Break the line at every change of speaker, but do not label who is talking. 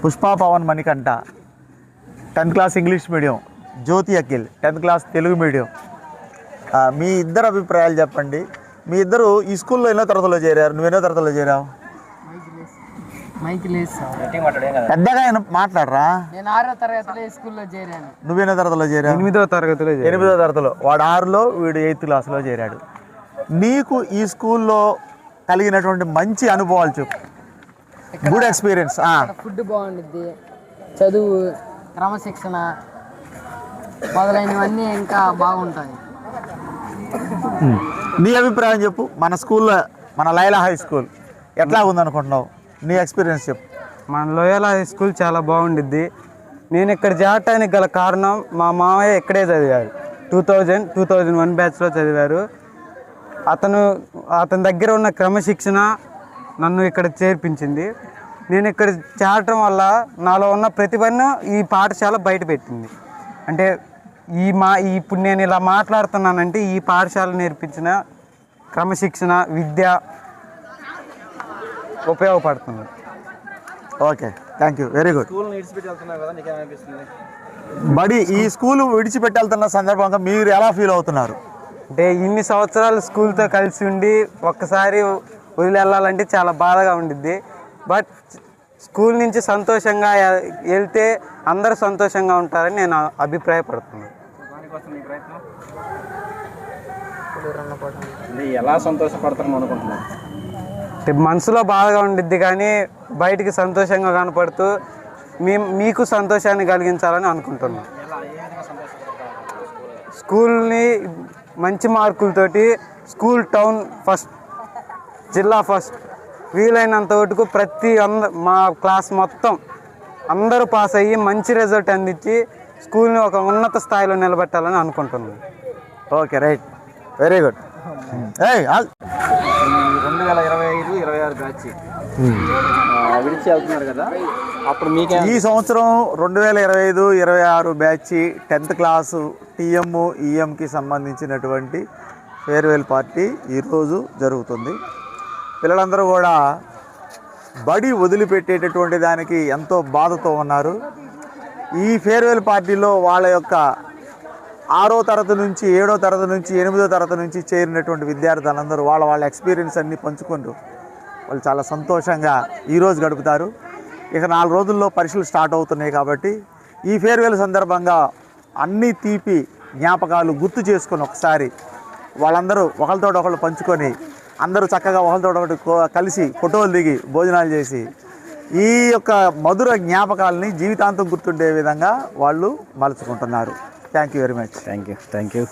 పుష్పా Pawan Manikanta 10th class English medium, Jyothi Akhil 10th class Telugu medium. మీ ఇద్దరు అభిప్రాయాలు చెప్పండి. మీ ఇద్దరు ఈ స్కూల్లో ఎన్నో తరగతిలో చేరారు? నువ్వు ఎన్నో తరగతిలో చేరావు? పెద్దగా మాట్లాడరా.
నేను 6వ తరగతిలో ఈ స్కూల్లో చేరాను.
నువ్వెన్నో తరగతిలో చేరావు?
8వ తరగతిలో.
8వ తరగతిలో. వాడు 6లో, వీడు 8th క్లాస్లో చేరాడు. నీకు ఈ స్కూల్లో కలిగినటువంటి మంచి అనుభవాలు చెప్పు. Good experience.
ఫుడ్ బాగుంటుంది, చదువు, క్రమశిక్షణ మొదలైనవన్నీ ఇంకా బాగుంటాయి.
నీ అభిప్రాయం చెప్పు. మన స్కూల్లో, మన లైలా హై స్కూల్ ఎట్లా ఉందనుకుంటున్నావు? నీ ఎక్స్పీరియన్స్ చెప్పు.
మన లోయల్ హై స్కూల్ చాలా బాగుండిద్ది. నేను ఇక్కడ చేరటానికి గల కారణం మా మామయ్య ఇక్కడే చదివారు. 2001 బ్యాచ్లో చదివారు. అతని దగ్గర ఉన్న క్రమశిక్షణ నన్ను ఇక్కడ చేర్పించింది. నేను ఇక్కడ చేరటం వల్ల నాలో ఉన్న ప్రతిభను ఈ పాఠశాల బయట పెట్టింది. అంటే ఇప్పుడు నేను ఇలా మాట్లాడుతున్నానంటే ఈ పాఠశాల నేర్పించిన క్రమశిక్షణ, విద్య ఉపయోగపడుతుంది.
Okay, thank you, very good. బడి ఈ స్కూల్ విడిచిపెట్టాల్తున్న సందర్భంగా మీరు ఎలా ఫీల్ అవుతున్నారు?
అంటే ఇన్ని సంవత్సరాలు స్కూల్తో కలిసి ఉండి ఒక్కసారి వదిలి వెళ్ళాలంటే చాలా బాధగా ఉండిద్ది. బట్ స్కూల్ నుంచి సంతోషంగా వెళ్తే అందరూ సంతోషంగా ఉంటారని నేను అభిప్రాయపడుతున్నాను.
ఎలా సంతోషపడతాను అనుకుంటున్నాను?
మనసులో బాధగా ఉండిద్ది కానీ బయటికి సంతోషంగా కనపడుతూ మీకు సంతోషాన్ని కలిగించాలని అనుకుంటున్నాను. స్కూల్ని మంచి మార్కులతోటి స్కూల్ టౌన్ ఫస్ట్, జిల్లా ఫస్ట్, వీలైనంత వరకు మా క్లాస్ మొత్తం అందరూ పాస్ అయ్యి మంచి రిజల్ట్ అందించి స్కూల్ని ఒక ఉన్నత స్థాయిలో నిలబెట్టాలని అనుకుంటున్నాను.
Okay, right, very good.
2025-26 batch విడిచి వెళ్తున్నారు కదా, అప్పుడు మీకు
ఈ సంవత్సరం 2025-26 బ్యాచ్ 10th క్లాసు టీఎం, ఈఎంకి సంబంధించినటువంటి ఫేర్వెల్ పార్టీ ఈరోజు జరుగుతుంది. పిల్లలందరూ కూడా బడి వదిలిపెట్టేటటువంటి దానికి ఎంతో బాధతో ఉన్నారు. ఈ ఫేర్వెల్ పార్టీలో వాళ్ళ యొక్క 6వ తరగతి నుంచి 7వ తరగతి నుంచి 8వ తరగతి నుంచి చేరినటువంటి విద్యార్థులందరూ వాళ్ళ ఎక్స్పీరియన్స్ అన్నీ పంచుకుంటూ వాళ్ళు చాలా సంతోషంగా ఈరోజు గడుపుతారు. ఇక 4 రోజుల్లో పరీక్షలు స్టార్ట్ అవుతున్నాయి కాబట్టి ఈ ఫేర్వెల్ సందర్భంగా అన్ని తీపి జ్ఞాపకాలు గుర్తు చేసుకొని ఒకసారి వాళ్ళందరూ ఒకరితో ఒకళ్ళు పంచుకొని అందరూ చక్కగా ఒకరితో ఒకటి కలిసి ఫోటోలు దిగి భోజనాలు చేసి ఈ యొక్క మధుర జ్ఞాపకాలని జీవితాంతం గుర్తుండే విధంగా వాళ్ళు మలుచుకుంటున్నారు. Thank you very much.
Thank you.